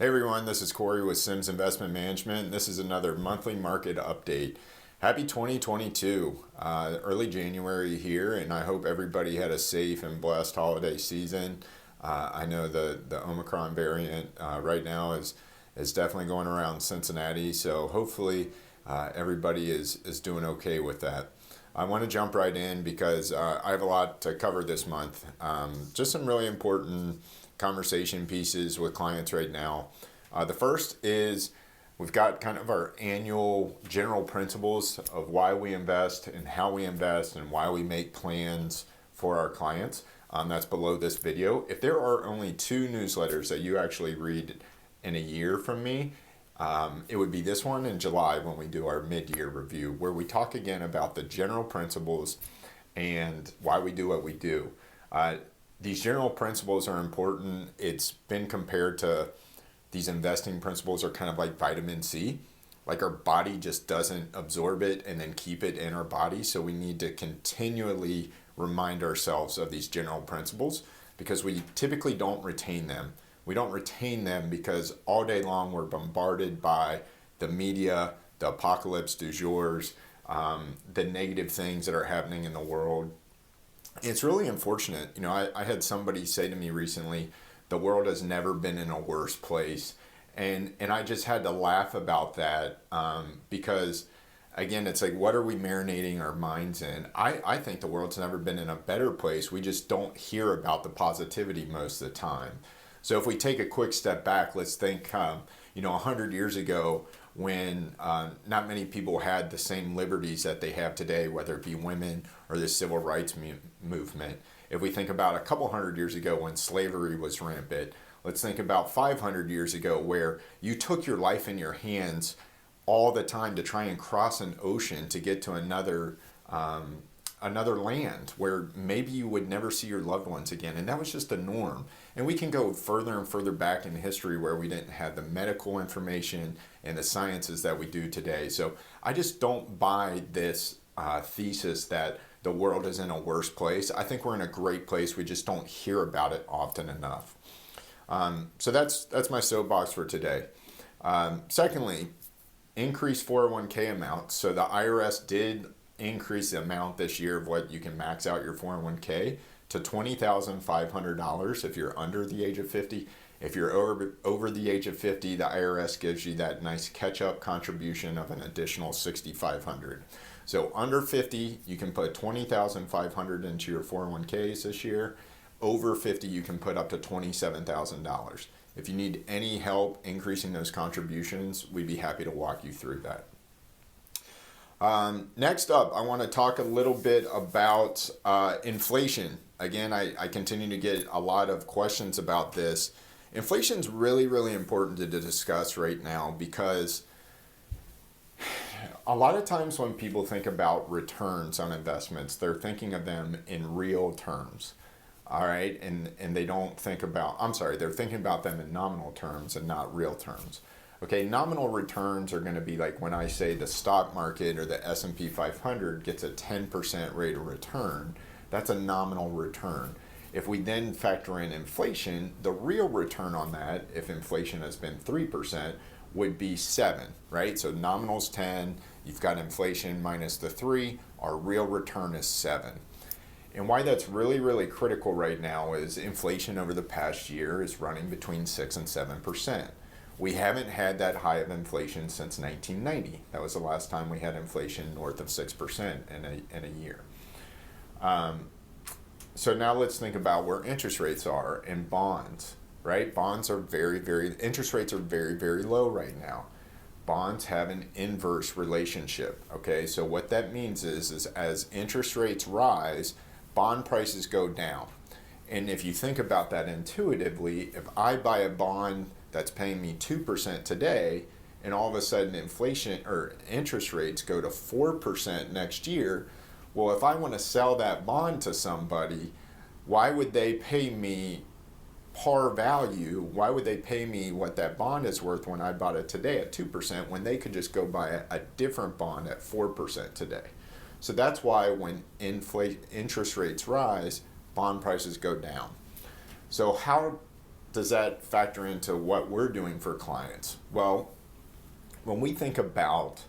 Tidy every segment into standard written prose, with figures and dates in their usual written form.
Hey everyone, this is Corey with Sims Investment Management. This is another monthly market update. Happy 2022, early January here, and I hope everybody had a safe and blessed holiday season. I know the Omicron variant right now is definitely going around Cincinnati, so hopefully everybody is doing okay with that. I want to jump right in because I have a lot to cover this month. Just some really important conversation pieces with clients right now. The first is we've got kind of our annual general principles of why we invest and how we invest and why we make plans for our clients. That's below this video. If there are only 2 newsletters that you actually read in a year from me, it would be this one in July when we do our mid-year review, where we talk again about the general principles and why we do what we do. These general principles are important. It's been compared to these investing principles are kind of like vitamin C. Like our body just doesn't absorb it and then keep it in our body. So we need to continually remind ourselves of these general principles because we typically don't retain them. We don't retain them because all day long we're bombarded by the media, the apocalypse du jour, the negative things that are happening in the world. It's really unfortunate. You know, I had somebody say to me recently, the world has never been in a worse place. And I just had to laugh about that because, again, it's like, what are we marinating our minds in? I think the world's never been in a better place. We just don't hear about the positivity most of the time. So if we take a quick step back, let's think, 100 years ago when not many people had the same liberties that they have today, whether it be women or the civil rights movement. If we think about a couple hundred years ago when slavery was rampant, let's think about 500 years ago where you took your life in your hands all the time to try and cross an ocean to get to another land where maybe you would never see your loved ones again. And that was just the norm. And we can go further and further back in history where we didn't have the medical information and the sciences that we do today. So I just don't buy this thesis that the world is in a worse place. I think we're in a great place. We just don't hear about it often enough. So that's my soapbox for today. Secondly, increased 401k amounts. So the IRS did increase the amount this year of what you can max out your 401k to $20,500 if you're under the age of 50. If you're over the age of 50, the IRS gives you that nice catch-up contribution of an additional $6,500. So under 50, you can put $20,500 into your 401ks this year. Over 50, you can put up to $27,000. If you need any help increasing those contributions, we'd be happy to walk you through that. Next up, I want to talk a little bit about inflation. Again, I continue to get a lot of questions about this. Inflation is really, really important to discuss right now because a lot of times when people think about returns on investments, they're thinking of them in real terms. All right, and they don't think about, they're thinking about them in nominal terms and not real terms. Okay, nominal returns are going to be like when I say the stock market or the S&P 500 gets a 10% rate of return, that's a nominal return. If we then factor in inflation, the real return on that, if inflation has been 3%, would be 7, right? So nominal's 10, you've got inflation minus the 3, our real return is 7. And why that's really, really critical right now is inflation over the past year is running between 6 and 7%. We haven't had that high of inflation since 1990. That was the last time we had inflation north of 6% in a year. So now let's think about where interest rates are in bonds, right? Bonds are interest rates are very, very low right now. Bonds have an inverse relationship, okay? So what that means is as interest rates rise, bond prices go down. And if you think about that intuitively, if I buy a bond that's paying me 2% today, and all of a sudden inflation or interest rates go to 4% next year, well, if I want to sell that bond to somebody, why would they pay me par value? Why would they pay me what that bond is worth when I bought it today at 2% when they could just go buy a different bond at 4% today? So that's why when interest rates rise, bond prices go down. So how does that factor into what we're doing for clients? Well, when we think about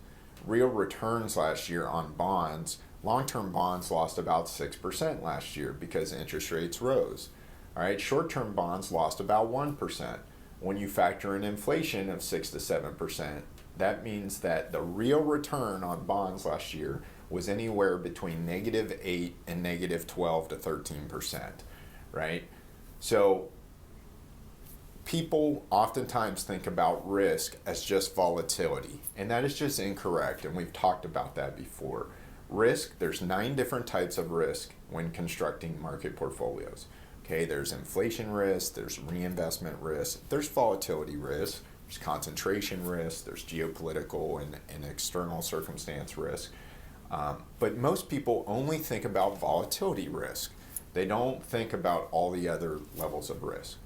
real returns last year on bonds, long-term bonds lost about 6% last year because interest rates rose. All right, short-term bonds lost about 1%. When you factor in inflation of 6 to 7%, that means that the real return on bonds last year was anywhere between -8 and -12 to 13%, right? So people oftentimes think about risk as just volatility, and that is just incorrect, and we've talked about that before. Risk, there's 9 different types of risk when constructing market portfolios. Okay, there's inflation risk, there's reinvestment risk, there's volatility risk, there's concentration risk, there's geopolitical and external circumstance risk. But most people only think about volatility risk. They don't think about all the other levels of risk.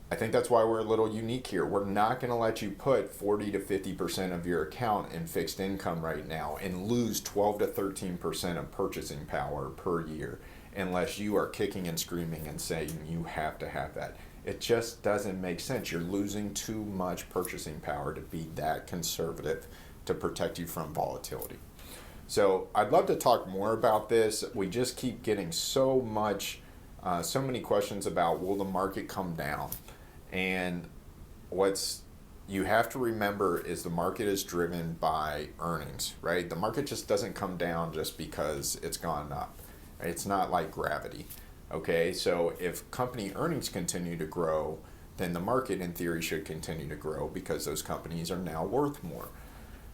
I think that's why we're a little unique here. We're not going to let you put 40 to 50% of your account in fixed income right now and lose 12 to 13% of purchasing power per year unless you are kicking and screaming and saying you have to have that. It just doesn't make sense. You're losing too much purchasing power to be that conservative to protect you from volatility. So I'd love to talk more about this. We just keep getting so many questions about, will the market come down? And what's you have to remember is the market is driven by earnings, right? The market just doesn't come down just because it's gone up. It's not like gravity, okay? So if company earnings continue to grow, then the market in theory should continue to grow because those companies are now worth more.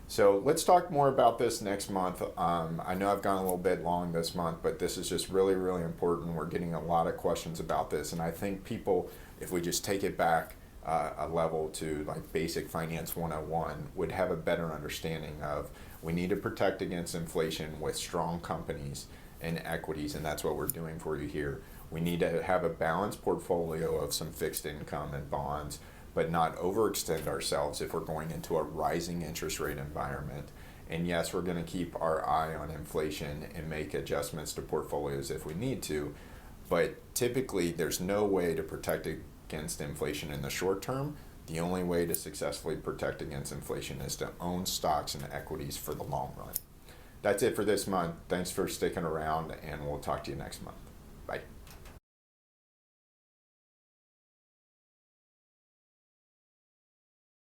So let's talk more about this next month. I know I've gone a little bit long this month, but this is just really, really important. We're getting a lot of questions about this, and I think people, if we just take it back a level to like basic finance 101, would have a better understanding of we need to protect against inflation with strong companies and equities, and that's what we're doing for you here. We need to have a balanced portfolio of some fixed income and bonds, but not overextend ourselves if we're going into a rising interest rate environment. And yes, we're going to keep our eye on inflation and make adjustments to portfolios if we need to, but typically there's no way to protect against inflation in the short term. The only way to successfully protect against inflation is to own stocks and equities for the long run. That's it for this month. Thanks for sticking around, and we'll talk to you next month. Bye.